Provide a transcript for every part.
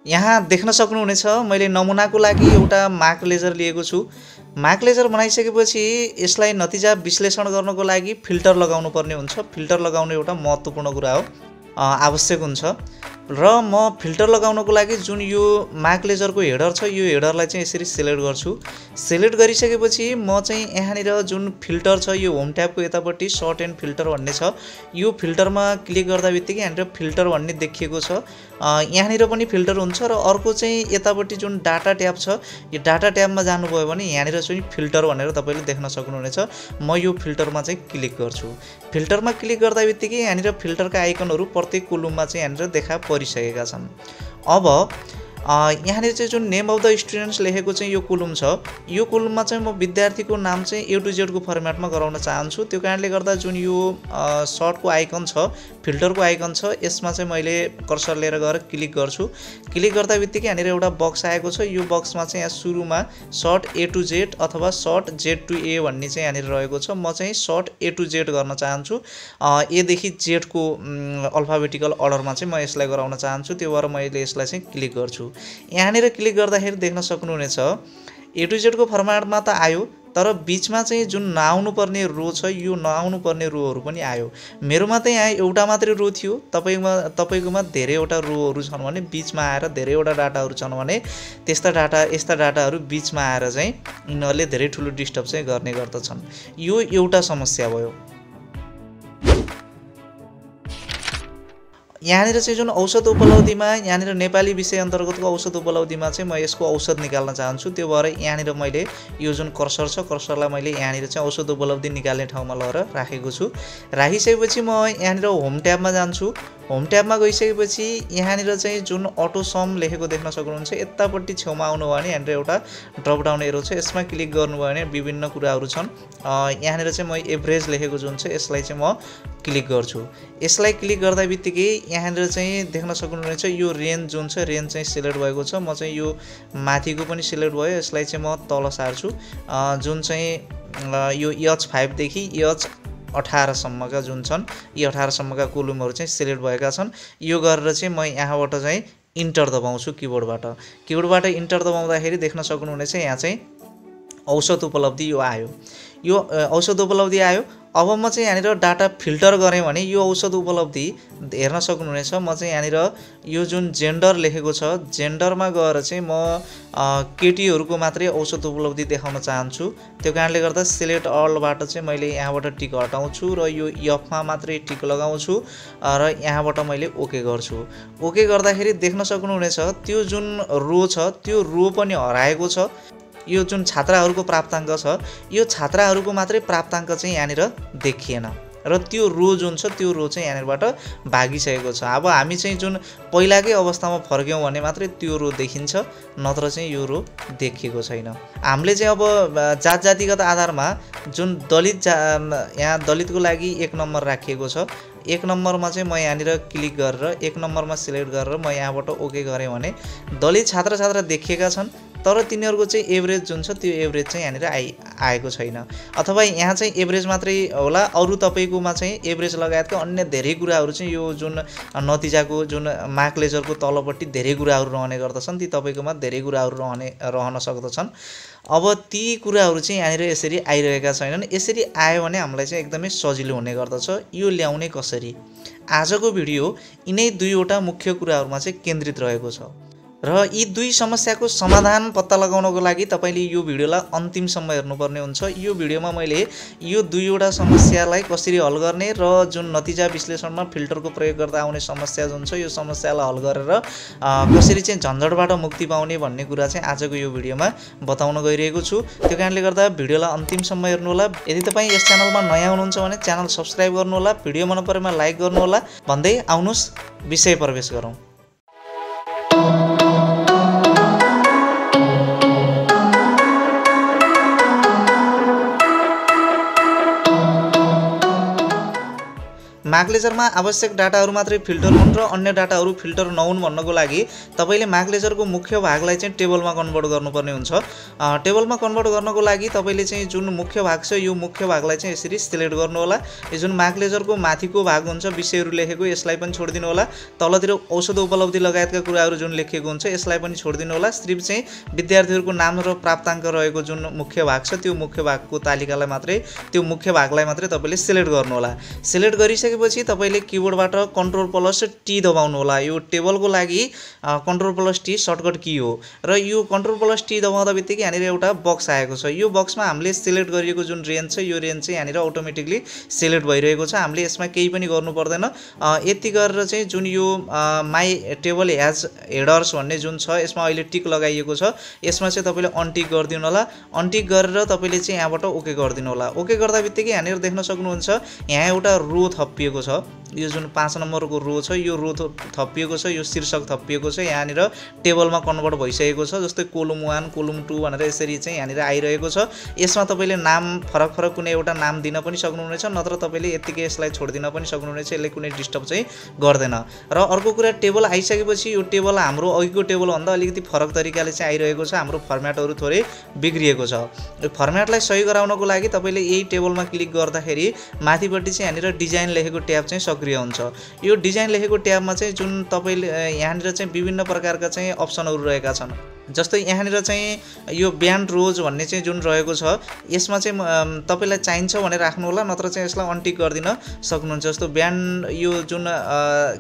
यहाँ देख्न सक्नुहुनेछ मैले नमुनाको लागि एउटा मार्क लेजर लिएको छु। मार्क लेजर बनाइसकेपछि यसलाई नतिजा विश्लेषण गर्नको लागि फिल्टर लगाउनु पर्ने हुन्छ। फिल्टर लगाउनु एउटा महत्त्वपूर्ण कुरा हो, आवश्यक हुन्छ र म फिल्टर लगाउनको लागि जुन यो मार्क लेजरको हेडर छ यो हेडरलाई चाहिँ यसरी सिलेक्ट गर्छु। सिलेक्ट गरिसकेपछि म चाहिँ यहाँनिर जुन फिल्टर छ यो होम ट्याबको यतापट्टि सर्ट एन्ड फिल्टर भन्ने छ, यो फिल्टरमा क्लिक गर्दा बित्तिकै यहाँनिर फिल्टर भन्ने देखिएको छ। यहाँनिर पनि फिल्टर हुन्छ र अर्को चाहिँ यतापट्टि जुन डाटा ट्याब छ यो डाटा ट्याबमा जानुभयो भने यहाँनिर चाहिँ फिल्टर भनेर तपाईँले देख्न सक्नुहुनेछ। म यो फिल्टरमा चाहिँ क्लिक गर्छु। फिल्टरमा क्लिक गर्दा बित्तिकै यहाँनिर फिल्टरका आइकनहरू प्रत्येक कोलममा चाहिँ यहाँनिर देखा परिसकेका छन्। अब यहाँनिर चाहिँ जुन नेम अफ द स्टुडेन्ट्स लेखेको चाहिँ यो कोलम छ, यो कोलममा चाहिँ म विद्यार्थीको नाम चाहिँ ए टु जेड को फर्मेटमा गराउन चाहन्छु। त्यो कारणले गर्दा जुन यो सर्टको आइकन छ, फिल्टरको आइकन छ, यसमा चाहिँ मैले कर्सर लिएर गएर क्लिक गर्छु। क्लिक गर्दा बित्तिकै यहाँनिर एउटा बक्स आएको छ। यो बक्समा चाहिँ यहाँ सुरुमा सर्ट ए टु जेड अथवा सर्ट जेड टु ए भन्ने चाहिँ यहाँनिर रहेको छ। म चाहिँ सर्ट ए टु जेड गर्न चाहन्छु। एदेखि जेडको अल्फाबेटिकल अर्डरमा चाहिँ म यसलाई गराउन चाहन्छु। त्यो भएर मैले यसलाई चाहिँ क्लिक गर्छु। यहाँनिर क्लिक गर्दाखेरि देख्न सक्नुहुनेछ ए टु जेडको फर्मेटमा त आयो, तर बिचमा चाहिँ जुन नआउनु पर्ने रो छ यो नआउनु पर्ने रोहरू पनि आयो। मेरोमा त यहाँ एउटा मात्रै रो थियो, तपाईँकोमा धेरैवटा रोहरू छन् भने बिचमा आएर धेरैवटा डाटाहरू छन् भने यस्ता डाटाहरू बिचमा आएर चाहिँ यिनीहरूले धेरै ठुलो डिस्टर्ब चाहिँ गर्ने गर्दछन्। यो एउटा समस्या भयो। यहाँनिर चाहिँ जुन औसत उपलब्धिमा यहाँनिर नेपाली विषय अन्तर्गतको औसत उपलब्धिमा चाहिँ म यसको औसत निकाल्न चाहन्छु। त्यो भएर यहाँनिर मैले यो जुन कर्सर छ कर्सरलाई मैले यहाँनिर चाहिँ औसत उपलब्धि निकाल्ने ठाउँमा लगेर राखेको छु। राखिसकेपछि म यहाँनिर होम ट्याबमा जान्छु। होम ट्याबमा गइसकेपछि यहाँनिर चाहिँ जुन अटो सम लेखेको देख्न सक्नुहुन्छ, यतापट्टि छेउमा आउनुभयो भने यहाँनिर एउटा ड्रप डाउन एरो छ, यसमा क्लिक गर्नुभयो भने विभिन्न कुराहरू छन्। यहाँनिर चाहिँ म एभरेज लेखेको जुन छ यसलाई चाहिँ म क्लिक गर्छु। यसलाई क्लिक गर्दा बित्तिकै यहाँनिर चाहिँ देख्न सक्नुहुनेछ यो रेन्ज जुन छ रेन्ज चाहिँ सिलेक्ट भएको छ। म चाहिँ यो माथिको पनि सिलेक्ट भयो, यसलाई चाहिँ म तल सार्छु। जुन चाहिँ यो H5 देखि H18 सम्मका जुन छन् यी 18 सम्मका कोलमहरू चाहिँ सिलेक्ट भएका छन्। यो गरेर चाहिँ म यहाँबाट चाहिँ इन्टर दबाउँछु किबोर्डबाट इन्टर दबाउँदाखेरि देख्न सक्नुहुनेछ यहाँ चाहिँ औसत उपलब्धि यो आयो। यो औसत उपलब्धि आयो। अब म चाहिँ यहाँनिर डाटा फिल्टर गरेँ भने यो औसत उपलब्धि हेर्न सक्नुहुनेछ। म चाहिँ यहाँनिर यो जुन जेन्डर लेखेको छ जेन्डरमा गएर चाहिँ म केटीहरूको मात्रै औसत उपलब्धि देखाउन चाहन्छु। त्यो कारणले गर्दा सिलेक्ट अलबाट चाहिँ मैले यहाँबाट टिक हटाउँछु र यो एफमा मात्रै टिक लगाउँछु र यहाँबाट मैले ओके गर्छु। ओके गर्दाखेरि देख्न सक्नुहुनेछ त्यो जुन रो छ त्यो रो पनि हराएको छ। यो जुन छात्राहरूको प्राप्ताङ्क छ यो छात्राहरूको मात्रै प्राप्ताङ्क चाहिँ यहाँनिर देखिएन र त्यो रो जुन छ त्यो रो चाहिँ यहाँनिरबाट भागिसकेको छ। अब हामी चाहिँ जुन पहिलाकै अवस्थामा फर्क्यौँ भने मात्रै त्यो रो देखिन्छ, नत्र चाहिँ यो रो देखिएको छैन। हामीले चाहिँ अब जात जातिगत आधारमा जुन यहाँ दलितको लागि 1 नम्बर राखिएको छ, 1 नम्बरमा चाहिँ म यहाँनिर क्लिक गरेर 1 नम्बरमा सिलेक्ट गरेर म यहाँबाट ओके गरेँ भने दलित छात्र देखिएका छन्, तर तिनीहरूको चाहिँ एभरेज जुन छ त्यो एभरेज चाहिँ यहाँनिर आएको छैन। अथवा यहाँ चाहिँ एभरेज मात्रै होला, अरू तपाईँकोमा चाहिँ एभरेज लगायतका अन्य धेरै कुराहरू चाहिँ यो जुन नतिजाको जुन मार्क लेजरको तलपट्टि धेरै कुराहरू रहने गर्दछन्, ती तपाईँकोमा धेरै कुराहरू रहन सक्दछन्। अब ती कुराहरू चाहिँ यहाँनिर यसरी आइरहेका छैनन्। यसरी आयो भने हामीलाई चाहिँ एकदमै सजिलो हुने गर्दछ। यो ल्याउने कसरी, आजको भिडियो यिनै दुईवटा मुख्य कुराहरूमा चाहिँ केन्द्रित रहेको छ र यी दुई समस्याको समाधान पत्ता लगाउनको लागि तपाईले यो भिडियोलाई अन्तिमसम्म हेर्नुपर्ने हुन्छ। यो भिडियोमा मैले यो दुईवटा समस्यालाई कसरी हल गर्ने र जुन नतिजा विश्लेषणमा फिल्टरको प्रयोग गर्दा आउने समस्या जुन छ यो समस्यालाई हल गरेर कसरी चाहिँ झन्झटबाट मुक्ति पाउने भन्ने कुरा चाहिँ आजको यो भिडियोमा बताउन गइरहेको छु। त्यो कारणले गर्दा भिडियोलाई अन्तिमसम्म हेर्नुहोला। यदि तपाईँ यस च्यानलमा नयाँ हुनुहुन्छ भने च्यानल सब्स्क्राइब गर्नुहोला, भिडियो मन परेमा लाइक गर्नुहोला भन्दै आउनुस् विषय प्रवेश गरौँ। मार्कलेजरमा आवश्यक डाटाहरू मात्रै फिल्टर हुन् र अन्य डाटाहरू फिल्टर नहुन् भन्नको लागि तपाईले मार्कलेजरको मुख्य भागलाई चाहिँ टेबलमा कन्भर्ट गर्नुपर्ने हुन्छ। टेबलमा कन्भर्ट गर्नको लागि तपाईले चाहिँ जुन मुख्य भाग छ यो मुख्य भागलाई चाहिँ यसरी सिलेक्ट गर्नु होला। यो जुन मार्कलेजरको माथिको भाग हुन्छ विषयहरू लेखेको यसलाई पनि छोडिदिनु होला। तलतिर औसत उपलब्धि लगायतका कुराहरू जुन लेखिएको हुन्छ यसलाई पनि छोडिदिनु होला। सिर्फ चाहिँ विद्यार्थीहरूको नाम र प्राप्ताङ्क रहेको जुन मुख्य भाग छ त्यो मुख्य भागको तालिकालाई मात्रै त्यो मुख्य भागलाई मात्रै तपाईले सिलेक्ट गर्नु होला। सिलेक्ट गरिसकेपछि तपाईले किबोर्डबाट Ctrl+T दबाउनु होला। यो टेबलको लागि Ctrl+T सर्टकट की हो र यो Ctrl+T दबाउँदा बित्तिकै यहाँनिर एउटा बक्स आएको छ। यो बक्समा हामीले सिलेक्ट गरिएको जुन रेन्ज छ यो रेन्ज चाहिँ यहाँनिर अटोमेटिकली सिलेक्ट भइरहेको छ। हामीले यसमा केही पनि गर्नु पर्दैन। यति गरेर चाहिँ जुन यो माई टेबल हेज हेडर्स भन्ने जुन छ यसमा अहिले टिक लगाइएको छ यसमा चाहिँ तपाईले अनटिक गरिदिनु होला। अनटिक गरेर तपाईले चाहिँ यहाँबाट ओके गरिदिनु होला। ओके गर्दा बित्तिकै यहाँनिर देख्न सक्नुहुन्छ यहाँ एउटा रो थपिएको छ। यो जुन 5 नम्बरको रो छ यो रो थपिएको छ। यो शीर्षक थपिएको छ। यहाँनिर टेबलमा कन्भर्ट भइसकेको छ। जस्तै कोलम 1 कोलम 2 भनेर यसरी चाहिँ यहाँनिर आइरहेको छ। यसमा तपाईले नाम फरक फरक कुनै एउटा नाम दिन पनि सक्नुहुनेछ नत्र तपाईले यतिकै यसलाई छोडिदिन पनि सक्नुहुनेछ। यसले कुनै डिस्टर्ब चाहिँ गर्दैन। र अर्को कुरा टेबल आइसकेपछि यो टेबल हाम्रो अघिको टेबल भन्दा अलिकति फरक तरिकाले चाहिँ आइरहेको छ। हाम्रो फर्म्याटहरू थोरै बिग्रिएको छ। यो फर्म्याटलाई सही गराउनको लागि तपाईले यही टेबलमा क्लिक गर्दाखेरि माथिपट्टि चाहिँ यहाँनिर डिजाइन लेखेको ट्याब चाहिँ सक्रिय हुन्छ। यो डिजाइन लेखेको ट्याबमा चाहिँ जुन तपाईले यहाँनिर चाहिँ विभिन्न प्रकारका चाहिँ अप्सनहरू रहेका छन्। जस्तै यहाँनिर चाहिँ यो ब्यान्ड रोज भन्ने चाहिँ जुन रहेको छ यसमा चाहिँ तपाईलाई चाहिन्छ भने राख्नु होला नत्र चाहिँ यसलाई अनटिक गरिदिन सक्नुहुन्छ। जस्तो ब्यान्ड यो जुन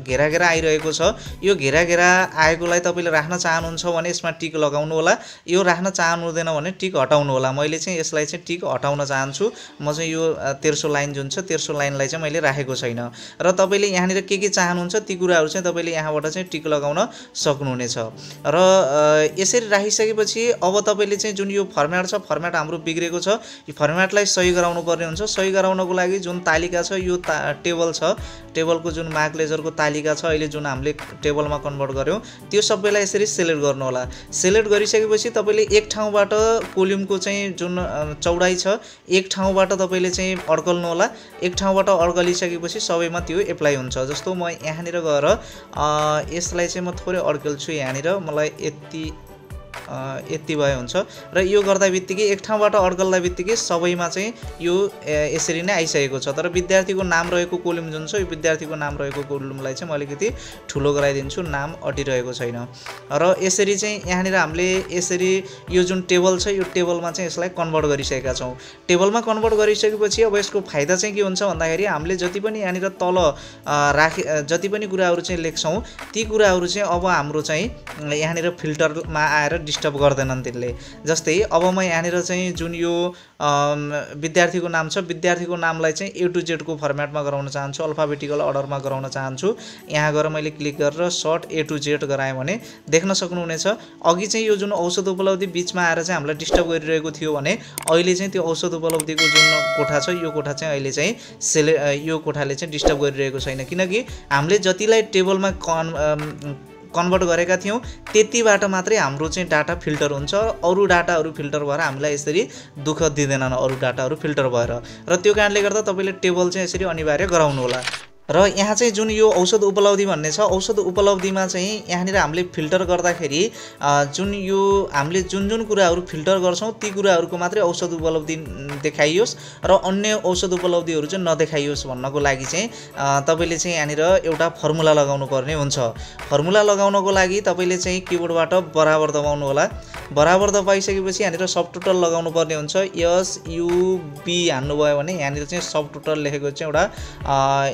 घेरा घेरा आइरहेको छ यो घेरा घेरा आएकोलाई तपाईले राख्न चाहनुहुन्छ भने यसमा टिक लगाउनु होला। यो राख्न चाहनु हुँदैन भने टिक हटाउनु होला। मैले चाहिँ यसलाई चाहिँ टिक हटाउन चाहन्छु। म चाहिँ यो तेर्सो लाइन जुन छ तेर्सो लाइनलाई चाहिँ मैले राखेको छैन। र तपाईले यहाँनिर के चाहनुहुन्छ ती कुराहरू चाहिँ तपाईले यहाँबाट चाहिँ टिक लगाउन सक्नुहुनेछ। र यसरी राखिसकेपछि अब तपाईले चाहिँ जुन यो फर्म्याट छ फर्म्याट हाम्रो बिग्रेको छ यो फर्म्याटलाई सही गराउनु पर्ने हुन्छ। सही गराउनको लागि जुन तालिका छ यो टेबल छ टेबलको जुन मार्कलेजरको तालिका छ अहिले जुन हामीले टेबलमा कन्भर्ट गर्यौं त्यो सबैलाई यसरी सिलेक्ट गर्नु होला। सिलेक्ट गरिसकेपछि तपाईले एक ठाउँबाट कोलमको चाहिँ जुन चौडाइ छ एक ठाउँबाट तपाईले चाहिँ अड्कल्नु होला। एक ठाउँबाट अड्कलिसकेपछि सबैमा त्यो एप्लाई हुन्छ। जस्तो म यहाँनिर गएर यसलाई चाहिँ म थोरै अड्कल्छु। यहाँनिर मलाई यति भए हुन्छ र यो गर्दा बित्तिकै एक ठाउँबाट अड्कल्दा बित्तिकै सबैमा चाहिँ यो यसरी नै आइसकेको छ। तर विद्यार्थीको नाम रहेको कोलम जुन छ यो विद्यार्थीको नाम रहेको कोलमलाई चाहिँ म अलिकति ठुलो गराइदिन्छु। नाम अटिरहेको छैन। र यसरी चाहिँ यहाँनिर हामीले यसरी यो जुन टेबल छ यो टेबलमा चाहिँ यसलाई कन्भर्ट गरिसकेका छौं। टेबलमा कन्भर्ट गरिसकेपछि अब यसको फाइदा चाहिँ के हुन्छ भन्दाखेरि हामीले जति पनि यहाँनिर तल जति पनि कुराहरू चाहिँ लेख्छौं ती कुराहरू चाहिँ अब हाम्रो चाहिँ यहाँनिर फिल्टरमा आएर डिस्टर्ब गर्दैनन् तिनले। जस्तै अब म यहाँनिर चाहिँ जुन यो विद्यार्थीको नाम छ विद्यार्थीको नामलाई चाहिँ A to Z को फर्म्याटमा गराउन चाहन्छु। अल्फाबेटिकल अर्डरमा गराउन चाहन्छु। यहाँ गएर मैले क्लिक गरेर सर्ट A to Z गराएँ भने देख्न सक्नुहुनेछ अघि चाहिँ यो जुन औसत उपलब्धि बीचमा आएर चाहिँ हामीलाई डिस्टर्ब गरिरहेको थियो भने अहिले चाहिँ त्यो औसत उपलब्धिको जुन कोठा छ यो कोठा चाहिँ अहिले चाहिँ यो कोठाले चाहिँ डिस्टर्ब गरिरहेको छैन। किनकि हामीले जतिलाई टेबलमा कन्भर्ट गरेका थियौं त्यतिबाट मात्रै हाम्रो चाहिँ डाटा फिल्टर हुन्छ। अरु डाटाहरू फिल्टर भएर हामीलाई यसरी दुःख दिदैनन् अरु डाटाहरू फिल्टर भएर। र त्यो कारणले गर्दा तपाईले टेबल चाहिँ यसरी अनिवार्य गराउनु होला। र यहाँ चाहिँ जुन यो औसत उपलब्धि भन्ने छ औसत उपलब्धिमा चाहिँ यहाँनिर हामीले फिल्टर गर्दाखेरि जुन यो हामीले जुन जुन कुराहरू फिल्टर गर्छौं ती कुराहरूको मात्रै औसत उपलब्धि देखाइयोस् र अन्य औसत उपलब्धिहरू चाहिँ नदेखाइयोस् भन्नको लागि चाहिँ तपाईले चाहिँ यहाँनिर एउटा फर्मुला लगाउनु पर्ने हुन्छ। फर्मुला लगाउनको लागि तपाईले चाहिँ किबोर्डबाट बराबर दबाउनु होला। बराबर दबाइसकेपछि यहाँनिर सबटोटल लगाउनु पर्ने हुन्छ। SUB हान्नुभयो भने यहाँनिर चाहिँ सबटोटल लेखेको चाहिँ एउटा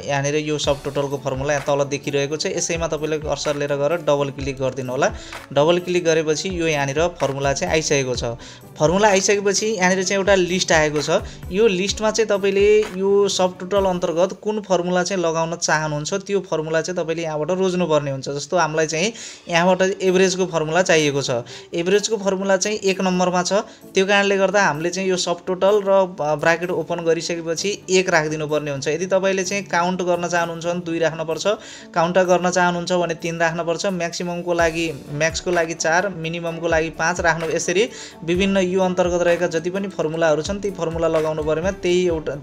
यहाँनिर यो सबटोटलको फर्मुला यहाँ तल देखिरहेको छ। यसैमा तपाईले कर्सर लिएर गएर डबल क्लिक गर्दिनु होला। डबल क्लिक गरेपछि यो यहाँनिर फर्मुला चाहिँ आइसकेको छ। फर्मुला आइसकेपछि यहाँनिर चाहिँ एउटा लिस्ट आएको छ। यो लिस्टमा चाहिँ तपाईले यो सबटोटल अन्तर्गत कुन फर्मुला चाहिँ लगाउन चाहनुहुन्छ त्यो फर्मुला चाहिँ तपाईले यहाँबाट रोज्नु पर्ने हुन्छ। जस्तो हामीलाई चाहिँ यहाँबाट एभरेजको फर्मुला चाहिएको छ। एभरेजको फर्मुला चाहिँ 1 नम्बरमा छ। त्यो कारणले गर्दा हामीले चाहिँ यो सबटोटल र ब्राकेट ओपन गरिसकेपछि 1 राखिदिनु पर्ने हुन्छ। यदि तपाईले चाहिँ काउन्ट गर्न चाहनुहुन्छ भने 2 राख्नुपर्छ। काउन्ट गर्न चाहनुहुन्छ भने 3 राख्नुपर्छ। म्याक्सिममको लागि म्याक्सको लागि 4 मिनिममको लागि 5 राख्नु। यसरी विभिन्न यो अन्तर्गत रहेका जति पनि फर्मुलाहरू छन् ती फर्मुला लगाउनु परेमा त्यही एउटा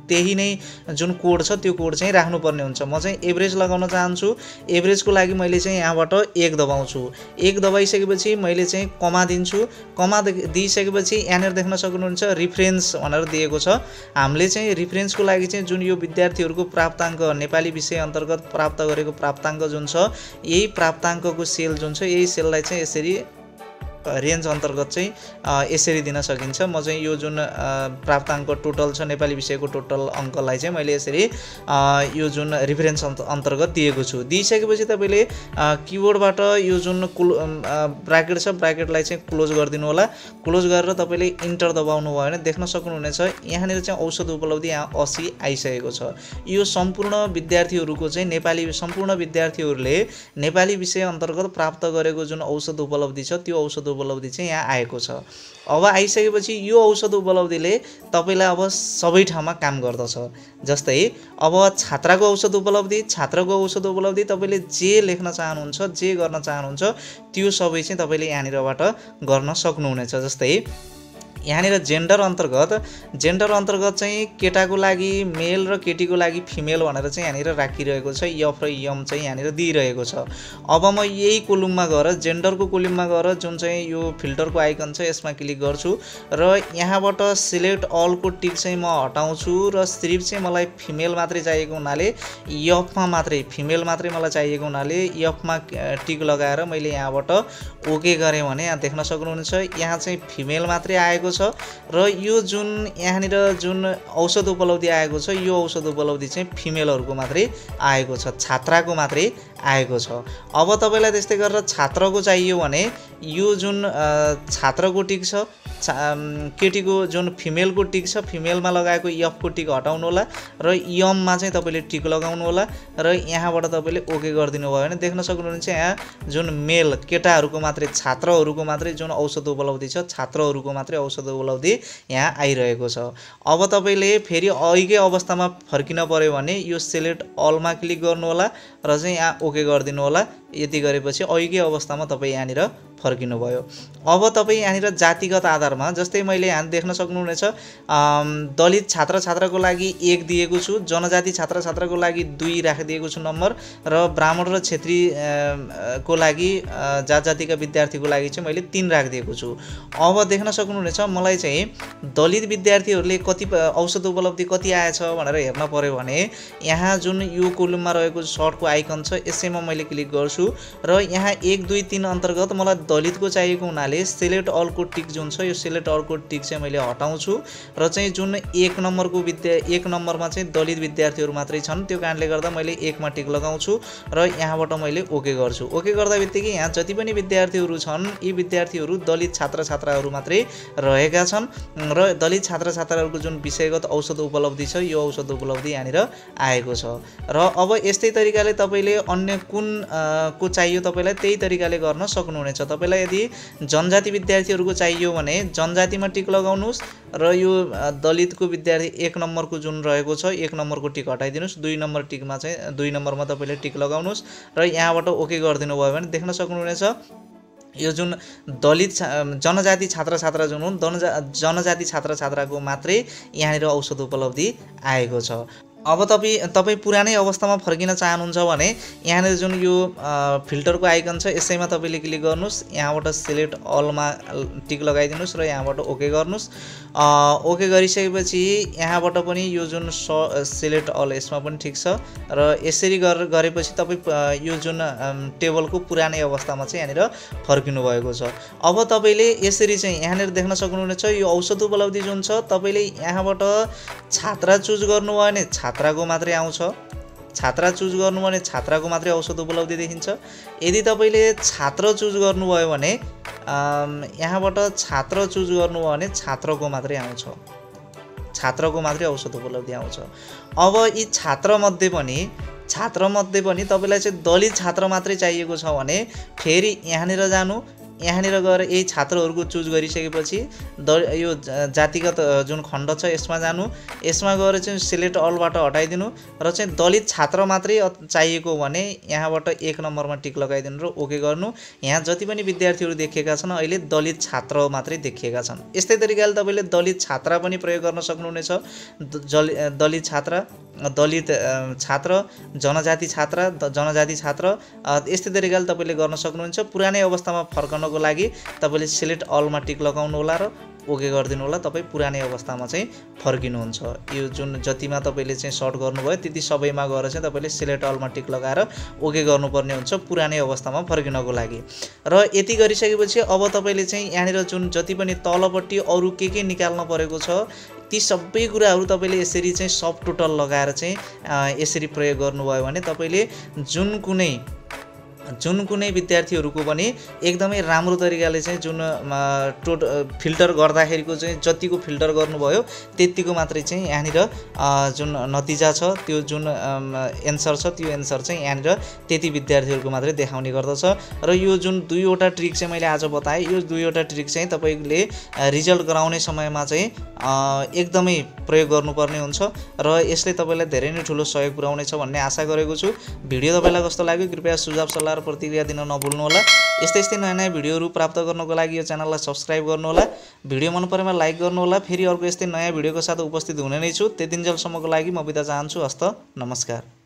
त्यही नै जुन कोड छ त्यो कोड चाहिँ राख्नुपर्ने हुन्छ। म चाहिँ एभरेज लगाउन चाहन्छु। एभरेजको लागि मैले चाहिँ यहाँबाट 1 दबाउँछु। 1 दबाइसकेपछि मैले चाहिँ कमा दिन्छु। कमा दिइसकेपछि यहाँनिर देख्न सक्नुहुन्छ रिफरेन्स भनेर दिएको छ। हामीले चाहिँ रिफरेन्सको लागि चाहिँ जुन यो विद्यार्थीहरूको प्राप्ताङ्क नेपाली विषय अन्तर्गत प्राप्त गरेको प्राप्ताङ्क जुन छ यही प्राप्ताङ्कको सेल जुन छ यही सेललाई चाहिँ यसरी रेन्ज अन्तर्गत चाहिँ यसरी दिन सकिन्छ। म चाहिँ यो जुन प्राप्ताङ्क टोटल छ नेपाली विषयको टोटल अङ्कलाई चाहिँ मैले यसरी यो जुन रिफरेन्स अन्तर्गत दिएको छु। दिइसकेपछि तपाईँले किबोर्डबाट यो जुन ब्राकेट छ ब्राकेटलाई चाहिँ क्लोज गरिदिनु होला। क्लोज गरेर तपाईँले इन्टर दबाउनु भयो भने देख्न सक्नुहुनेछ यहाँनिर चाहिँ औसत उपलब्धि यहाँ 80 आइसकेको छ। यो सम्पूर्ण विद्यार्थीहरूको चाहिँ सम्पूर्ण विद्यार्थीहरूले नेपाली विषय अन्तर्गत प्राप्त गरेको जुन औसत उपलब्धि छ त्यो औसत उपलब्धि चाहिँ यहाँ आएको छ। अब आइसकेपछि यो औसत उपलब्धिले तपाईँलाई अब सबै ठाउँमा काम गर्दछ। जस्तै अब छात्रको औसत उपलब्धि तपाईँले जे लेख्न चाहनुहुन्छ जे गर्न चाहनुहुन्छ त्यो सबै चाहिँ तपाईँले यहाँनिरबाट गर्न सक्नुहुनेछ। जस्तै यहाँनिर जेन्डर अन्तर्गत चाहिँ केटाको लागि मेल र केटीको लागि फिमेल भनेर चाहिँ यहाँनिर राखिरहेको छ। यफ र यम चाहिँ यहाँनिर दिइरहेको छ। अब म यही कोलुममा गएर जेन्डरको कोलुममा गएर जुन चाहिँ यो फिल्टरको आइकन छ यसमा क्लिक गर्छु र यहाँबाट सिलेक्ट अलको टिक चाहिँ म हटाउँछु र सिर्फ चाहिँ मलाई फिमेल मात्रै चाहिएको हुनाले यफमा मात्रै फिमेल मात्रै मलाई चाहिएको हुनाले यफमा टिक लगाएर मैले यहाँबाट ओके गरेँ भने यहाँ देख्न सक्नुहुन्छ यहाँ चाहिँ फिमेल मात्रै आएको छ र यो जुन यहाँनिर जुन औसत उपलब्धि आएको छ यो औसत उपलब्धि चाहिँ फिमेलहरूको मात्रै आएको छ, छात्राको मात्रै आएको छ। अब तपाईँलाई त्यस्तै गरेर छात्रको चाहियो भने यो जुन छात्रको टिक छ केटीको जुन फिमेलको टिक छ फिमेलमा लगाएको यफको टिक हटाउनु होला र यममा चाहिँ तपाईँले टिक लगाउनु होला र यहाँबाट तपाईँले ओके गरिदिनु भयो भने देख्न सक्नुहुन्छ यहाँ जुन मेल केटाहरूको मात्रै छात्रहरूको मात्रै जुन औसत उपलब्धि छ छात्रहरूको मात्रै औसत उपलब्धि यहाँ आइरहेको छ। अब तपाईँले फेरि अहिलेकै अवस्थामा फर्किन पर्यो भने यो सिलेक्ट अलमा क्लिक गर्नु होला र चाहिँ यहाँ ओके गरिदिनु होला। यति गरेपछि अहिलेकै अवस्थामा तपाईँ यहाँनिर फर्किनु भयो। अब तपाईँ यहाँनिर जातिगत आधारमा जस्तै मैले यहाँ देख्न सक्नुहुनेछ दलित छात्रको लागि 1 दिएको छु, जनजाति छात्रको लागि 2 राखिदिएको छु नम्बर र ब्राह्मण र क्षेत्री को लागि जातिका विद्यार्थीको लागि चाहिँ मैले 3 राखिदिएको छु। अब देख्न सक्नुहुनेछ मलाई चाहिँ दलित विद्यार्थीहरूले कति औसत उपलब्धि कति आएछ भनेर हेर्न पर्यो भने यहाँ जुन यो कोलुममा रहेको सर्टको आइकन छ यसैमा मैले क्लिक गर्छु र यहाँ 1 2 3 अन्तर्गत मलाई दलितको चाहिएको हुनाले सिलेक्ट अलको टिक जुन छ यो सिलेक्ट अलको टिक चाहिँ मैले हटाउँछु र चाहिँ जुन 1 नम्बरमा चाहिँ दलित विद्यार्थीहरू मात्रै छन् त्यो कारणले गर्दा मैले 1 मा टिक लगाउँछु र यहाँबाट मैले ओके गर्छु। ओके गर्दा बित्तिकै यहाँ जति पनि विद्यार्थीहरू छन् यी विद्यार्थीहरू दलित छात्रहरू मात्रै रहेका छन् र दलित छात्रहरूको जुन विषयगत औसत उपलब्धि छ यो औसत उपलब्धि यहाँनिर आएको छ। र अब यस्तै तरिकाले तपाईँले अन्य कुन को चाहियो तपाईँलाई त्यही तरिकाले गर्न सक्नुहुनेछ। तपाईँलाई यदि जनजाति विद्यार्थीहरूको चाहियो भने जनजातिमा टिक लगाउनुहोस् र यो दलितको विद्यार्थी 1 नम्बरको जुन रहेको छ 1 नम्बरको टिक हटाइदिनुहोस्, 2 नम्बर टिकमा चाहिँ 2 नम्बरमा तपाईँले टिक लगाउनुहोस् र यहाँबाट ओके गरिदिनु भयो भने देख्न सक्नुहुनेछ यो जुन दलित जनजाति छात्र जुन हुन् जनजाति छात्रको मात्रै यहाँनिर औसत उपलब्धि आएको छ। अब तपाईँ पुरानै अवस्थामा फर्किन चाहनुहुन्छ भने यहाँनिर जुन यो फिल्टरको आइकन छ यसैमा तपाईँले क्लिक गर्नुहोस्, यहाँबाट सिलेक्ट अलमा टिक लगाइदिनुहोस् र यहाँबाट ओके गर्नुहोस्। ओके गरिसकेपछि यहाँबाट पनि यो जुन सिलेक्ट अल यसमा पनि ठिक छ र यसरी गरेपछि तपाईँ यो जुन टेबलको पुरानै अवस्थामा चाहिँ यहाँनिर फर्किनु भएको छ। अब तपाईँले यसरी चाहिँ यहाँनिर देख्न सक्नुहुनेछ यो औसत उपलब्धि जुन छ तपाईँले यहाँबाट छात्रा चुज गर्नुभयो भने छात्राको मात्रै आउँछ, छात्रा चुज गर्नु भने छात्राको मात्रै औसत उपलब्धि देखिन्छ। यदि तपाईँले छात्र चुज गर्नुभयो भने यहाँबाट छात्र चुज गर्नुभयो भने छात्रको मात्रै आउँछ, छात्रको मात्रै औसत उपलब्धि आउँछ। अब यी छात्रमध्ये पनि तपाईँलाई चाहिँ दलित छात्र मात्रै चाहिएको छ भने फेरि यहाँनिर जानु यहाँनिर गएर यही छात्रहरूको चुज गरिसकेपछि यो जातिगत जुन खण्ड छ यसमा जानु, यसमा गएर चाहिँ सिलेक्ट अलबाट हटाइदिनु र चाहिँ दलित छात्र मात्रै चाहिएको भने यहाँबाट 1 नम्बरमा टिक लगाइदिनु र ओके गर्नु। यहाँ जति पनि विद्यार्थीहरू देखिएका छन् अहिले दलित छात्र मात्रै देखिएका छन्। यस्तै तरिकाले तपाईँले दलित छात्र पनि प्रयोग गर्न सक्नुहुनेछ। दलित छात्र, दलित छात्र, जनजाति छात्र यस्तै तरिकाले तपाईँले गर्न सक्नुहुन्छ। पुरानै अवस्थामा फर्कनको लागि तपाईँले सिलेक्ट अलमा टिक लगाउनु होला र ओके गरिदिनु होला। तपाईँ पुरानै अवस्थामा चाहिँ फर्किनुहुन्छ। यो जुन जतिमा तपाईँले चाहिँ सर्ट गर्नुभयो त्यति सबैमा गएर चाहिँ तपाईँले सिलेक्ट अलमा टिक लगाएर ओके गर्नुपर्ने हुन्छ पुरानै अवस्थामा फर्किनको लागि। र यति गरिसकेपछि अब तपाईँले चाहिँ यहाँनिर जुन जति पनि तलपट्टि अरू के निकाल्न परेको छ ती सबै कुराहरू तपाईँले यसरी चाहिँ सब टोटल लगाएर चाहिँ यसरी प्रयोग गर्नुभयो भने तपाईँले जुन कुनै विद्यार्थीहरूको पनि एकदमै राम्रो तरिकाले चाहिँ जुन फिल्टर गर्दाखेरिको चाहिँ जतिको फिल्टर गर्नुभयो त्यतिको मात्रै चाहिँ यहाँनिर जुन नतिजा छ त्यो जुन एन्सर छ त्यो एन्सर चाहिँ यहाँनिर त्यति विद्यार्थीहरूको मात्रै देखाउने गर्दछ। र यो जुन 2वटा ट्रिक चाहिँ मैले आज बताएँ, यो 2वटा ट्रिक चाहिँ तपाईँले रिजल्ट गराउने समयमा चाहिँ एकदमै प्रयोग गर्नुपर्ने हुन्छ र यसले तपाईँलाई धेरै नै ठुलो सहयोग पुर्याउनेछ भन्ने आशा गरेको छु। भिडियो तपाईँलाई कस्तो लाग्यो कृपया सुझाव सल्लाह र प्रतिक्रिया दिन नभुल्नुहोला। यस्तै नयाँ भिडियोहरू प्राप्त गर्नको लागि यो च्यानललाई सब्स्क्राइब गर्नुहोला। भिडियो मन परेमा लाइक गर्नुहोला। फेरि अर्को यस्तै नयाँ भिडियोको साथ उपस्थित हुने नै छु। त्यतिन्जेलसम्मको लागि म बिदा चाहन्छु। हस्त नमस्कार।